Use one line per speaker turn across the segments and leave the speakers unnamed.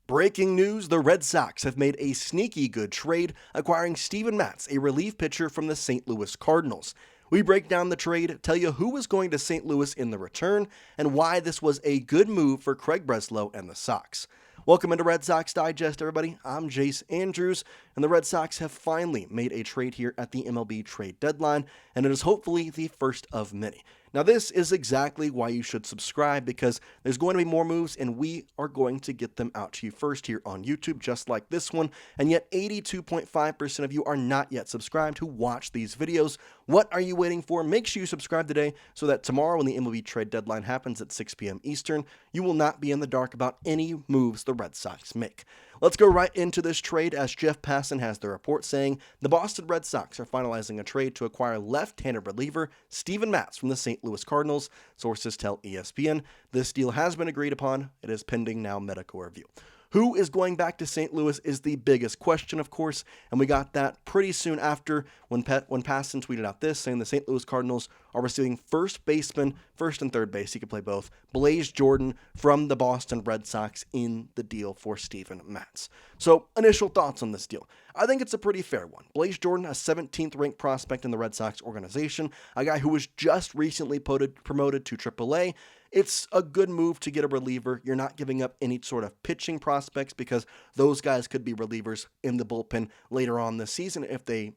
Breaking news, the Red Sox have made a sneaky good trade, acquiring Steven Matz, a relief pitcher from the St. Louis Cardinals. We break down the trade, tell you who is going to St. Louis in the return, and why this was a good move for Craig Breslow and the Sox. Welcome into Red Sox Digest, everybody. I'm Jace Andrews, and the Red Sox have finally made a trade here at the MLB trade deadline, and it is hopefully the first of many. Now, this is exactly why you should subscribe, because there's going to be more moves, and we are going to get them out to you first here on YouTube, just like this one. And yet 82.5% of you are not yet subscribed who watch these videos. What are you waiting for? Make sure you subscribe today so that tomorrow when the MLB trade deadline happens at 6 p.m. Eastern, you will not be in the dark about any moves the Red Sox make. Let's go right into this trade, as Jeff Passan has the report saying the Boston Red Sox are finalizing a trade to acquire left-handed reliever Steven Matz from the St. Louis Cardinals. Sources tell ESPN this deal has been agreed upon. It is pending now medical review. Who is going back to St. Louis is the biggest question, of course, and we got that pretty soon after when Passan tweeted out this, saying the St. Louis Cardinals are receiving first baseman, first and third base, he could play both, Blaze Jordan from the Boston Red Sox in the deal for Steven Matz. So, initial thoughts on this deal. I think it's a pretty fair one. Blaze Jordan, a 17th ranked prospect in the Red Sox organization, a guy who was just recently promoted to AAA. It's a good move to get a reliever. You're not giving up any sort of pitching prospects because those guys could be relievers in the bullpen later on this season if they,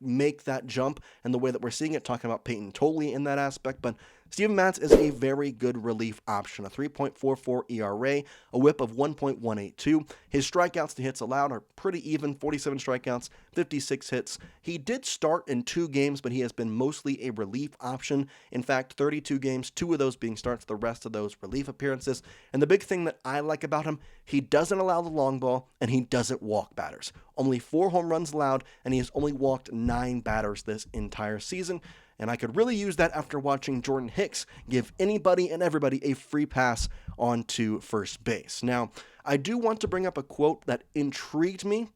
make that jump. And the way that we're seeing it, talking about Peyton Tolley in that aspect. But Steven Matz is a very good relief option. A 3.44 ERA, a whip of 1.182. His strikeouts to hits allowed are pretty even, 47 strikeouts, 56 hits. He did start in 2 games, but he has been mostly a relief option. In fact, 32 games, 2 of those being starts, the rest of those relief appearances. And the big thing that I like about him, he doesn't allow the long ball, and he doesn't walk batters. Only 4 home runs allowed, and he has only walked 9 batters this entire season. And I could really use that after watching Jordan Hicks give anybody and everybody a free pass onto first base. Now, I do want to bring up a quote that intrigued me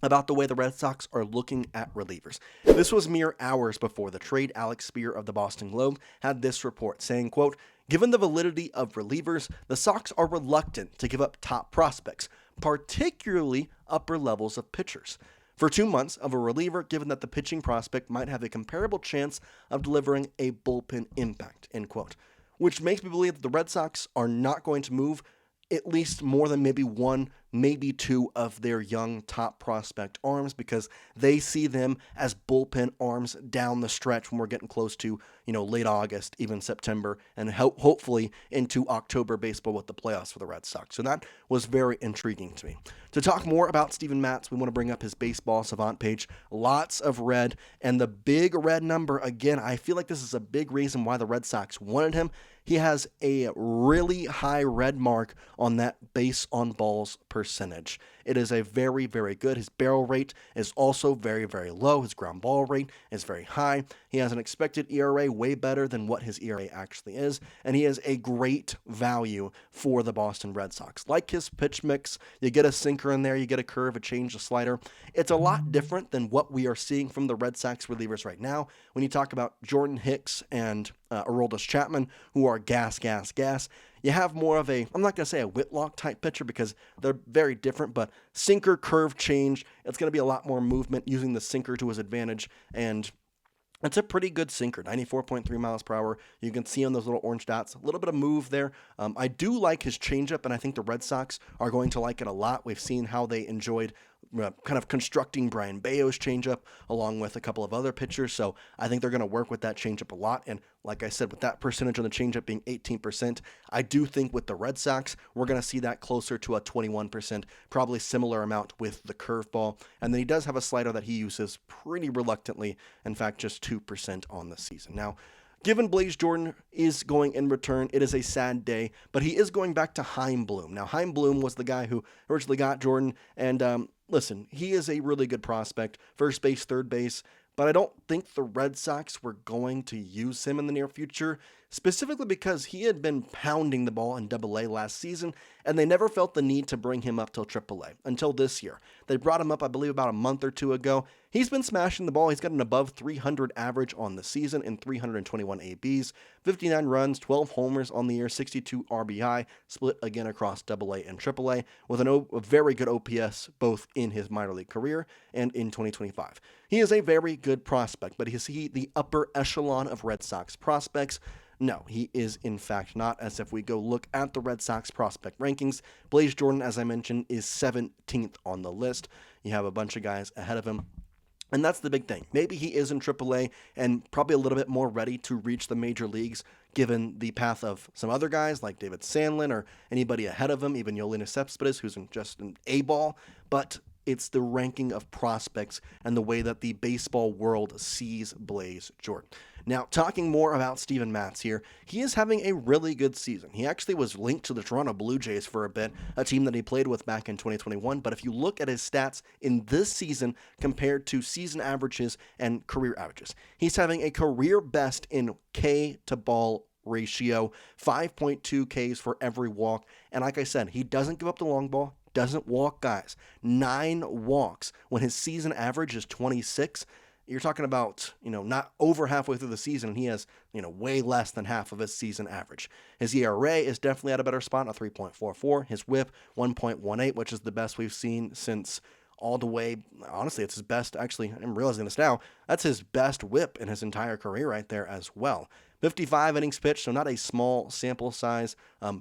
about the way the Red Sox are looking at relievers. This was mere hours before the trade. Alex Spear of the Boston Globe had this report saying, quote, "Given the validity of relievers, the Sox are reluctant to give up top prospects, particularly upper levels of pitchers, for 2 months of a reliever, given that the pitching prospect might have a comparable chance of delivering a bullpen impact," end quote. Which makes me believe that the Red Sox are not going to move at least more than maybe 1, maybe 2 of their young top prospect arms, because they see them as bullpen arms down the stretch when we're getting close to, late August, even September, and hopefully into October baseball with the playoffs for the Red Sox. So that was very intriguing to me. To talk more about Steven Matz, we want to bring up his Baseball Savant page. Lots of red, and the big red number, again, I feel like this is a big reason why the Red Sox wanted him. He has a really high red mark on that base on balls percentage. It is a very, very good. His barrel rate is also very, very low. His ground ball rate is very high. He has an expected ERA way better than what his ERA actually is, and he is a great value for the Boston Red Sox. Like his pitch mix, you get a sinker in there, you get a curve, a change, a slider. It's a lot different than what we are seeing from the Red Sox relievers right now. When you talk about Jordan Hicks and Aroldis Chapman, who are gas, you have more of a, I'm not going to say a Whitlock type pitcher because they're very different, but sinker, curve, change. It's going to be a lot more movement using the sinker to his advantage, and it's a pretty good sinker, 94.3 miles per hour. You can see on those little orange dots, a little bit of move there. I do like his changeup, and I think the Red Sox are going to like it a lot. We've seen how they enjoyed kind of constructing Brayan Bello's changeup along with a couple of other pitchers, so I think they're going to work with that changeup a lot. And like I said, with that percentage on the changeup being 18%, I do think with the Red Sox, we're going to see that closer to a 21%, probably similar amount with the curveball. And then he does have a slider that he uses pretty reluctantly, in fact, just 2% on the season. Now, given Blaze Jordan is going in return, it is a sad day, but he is going back to Chaim Bloom. Now, Chaim Bloom was the guy who originally got Jordan, and listen, he is a really good prospect, first base, third base, but I don't think the Red Sox were going to use him in the near future specifically because he had been pounding the ball in Double-A last season, and they never felt the need to bring him up till Triple-A until this year. They brought him up, I believe, about a month or two ago. He's been smashing the ball. He's got an above 300 average on the season in 321 ABs, 59 runs, 12 homers on the year, 62 RBI, split again across Double-A and Triple-A, with a very good OPS both in his minor league career and in 2025. He is a very good prospect, but is he the upper echelon of Red Sox prospects? No, he is in fact not, as if we go look at the Red Sox prospect rankings, Blaze Jordan, as I mentioned, is 17th on the list. You have a bunch of guys ahead of him. And that's the big thing. Maybe he is in AAA and probably a little bit more ready to reach the major leagues, given the path of some other guys like David Sandlin or anybody ahead of him, even Yoenis Cespedes, who's just an A-ball. But it's the ranking of prospects and the way that the baseball world sees Blaze Jordan. Now, talking more about Steven Matz here, he is having a really good season. He actually was linked to the Toronto Blue Jays for a bit, a team that he played with back in 2021. But if you look at his stats in this season compared to season averages and career averages, he's having a career best in K to ball ratio, 5.2 Ks for every walk. And like I said, he doesn't give up the long ball, doesn't walk guys. 9 walks when his season average is 26. You're talking about, not over halfway through the season, and he has, way less than half of his season average. His ERA is definitely at a better spot, a 3.44. His WHIP, 1.18, which is the best we've seen since all the way. Honestly, it's his best. Actually, I'm realizing this now. That's his best WHIP in his entire career right there as well. 55 innings pitched, so not a small sample size.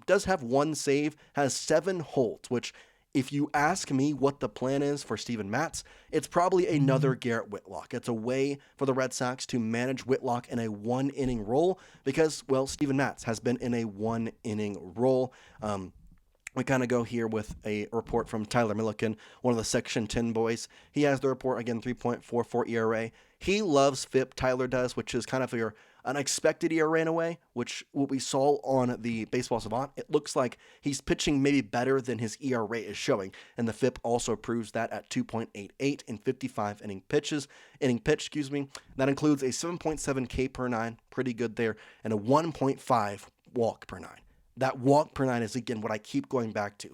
Does have 1 save, has 7 holds, which, if you ask me what the plan is for Steven Matz, it's probably another Garrett Whitlock. It's a way for the Red Sox to manage Whitlock in a 1-inning role because, well, Steven Matz has been in a 1-inning role. We kind of go here with a report from Tyler Milliken, one of the Section 10 boys. He has the report, again, 3.44 ERA. He loves FIP, Tyler does, which is kind of your unexpected ERA in a way, which what we saw on the Baseball Savant, it looks like he's pitching maybe better than his ERA is showing, and the FIP also proves that at 2.88 in 55 inning pitch. That includes a 7.7 K per 9, pretty good there, and a 1.5 walk per 9. That walk per 9 is, again, what I keep going back to.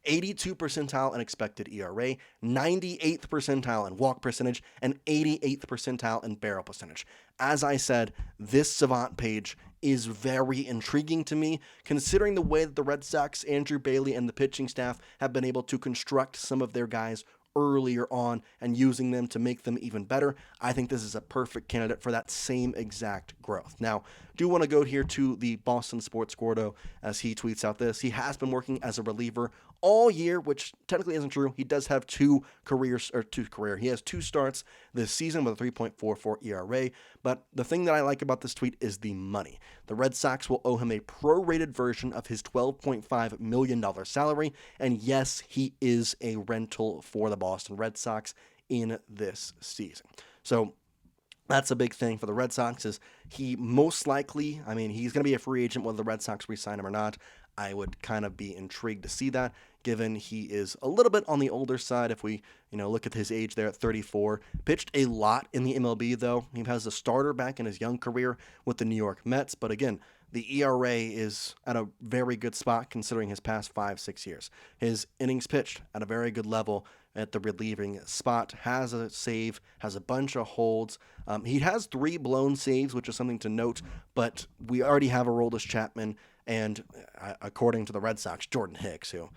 82 percentile in expected ERA, 98th percentile in walk percentage, and 88th percentile in barrel percentage. As I said, this Savant page is very intriguing to me, considering the way that the Red Sox, Andrew Bailey, and the pitching staff have been able to construct some of their guys earlier on and using them to make them even better. I think this is a perfect candidate for that same exact growth. Now, do want to go here to the Boston Sports Gordo as he tweets out this. He has been working as a reliever all year, which technically isn't true. He does have he has 2 starts this season with a 3.44 ERA. But the thing that I like about this tweet is the money. The Red Sox will owe him a prorated version of his $12.5 million salary. And yes, he is a rental for the Boston Red Sox in this season. So that's a big thing for the Red Sox is he most likely, he's going to be a free agent whether the Red Sox re-sign him or not. I would kind of be intrigued to see that, given he is a little bit on the older side. If we, look at his age there at 34, pitched a lot in the MLB though. He has a starter back in his young career with the New York Mets, but again, the ERA is at a very good spot considering his past 5-6 years. His innings pitched at a very good level at the relieving spot, has a save, has a bunch of holds. He has 3 blown saves, which is something to note, but we already have Aroldis Chapman and, according to the Red Sox, Jordan Hicks, who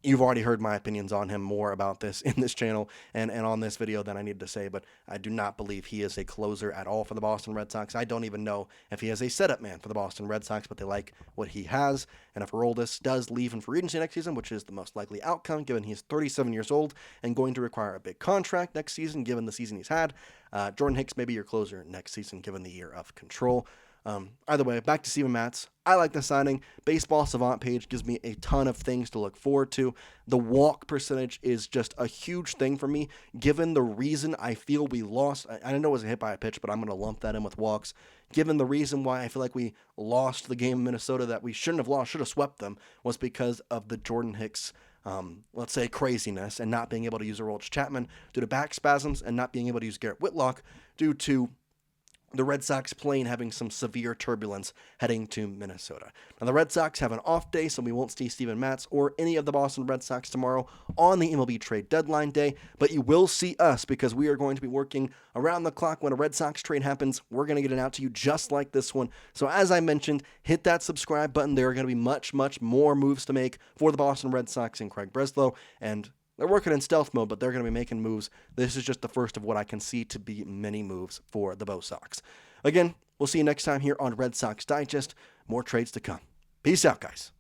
you've already heard my opinions on him more about this in this channel and on this video than I need to say, but I do not believe he is a closer at all for the Boston Red Sox. I don't even know if he is a setup man for the Boston Red Sox, but they like what he has. And if Aroldis does leave in free agency next season, which is the most likely outcome given he's 37 years old and going to require a big contract next season given the season he's had, Jordan Hicks may be your closer next season given the year of control. Either way, back to Steven Matz. I like the signing. Baseball Savant page gives me a ton of things to look forward to. The walk percentage is just a huge thing for me, given the reason I feel we lost. I know it was a hit by a pitch, but I'm going to lump that in with walks. Given the reason why I feel like we lost the game in Minnesota that we shouldn't have lost, should have swept them, was because of the Jordan Hicks, let's say, craziness and not being able to use Aroldis Chapman due to back spasms and not being able to use Garrett Whitlock due to the Red Sox plane having some severe turbulence heading to Minnesota. Now, the Red Sox have an off day, so we won't see Steven Matz or any of the Boston Red Sox tomorrow on the MLB trade deadline day, but you will see us because we are going to be working around the clock when a Red Sox trade happens. We're going to get it out to you just like this one. So as I mentioned, hit that subscribe button. There are going to be much more moves to make for the Boston Red Sox and Craig Breslow, and they're working in stealth mode, but they're going to be making moves. This is just the first of what I can see to be many moves for the Bo Sox. Again, we'll see you next time here on Red Sox Digest. More trades to come. Peace out, guys.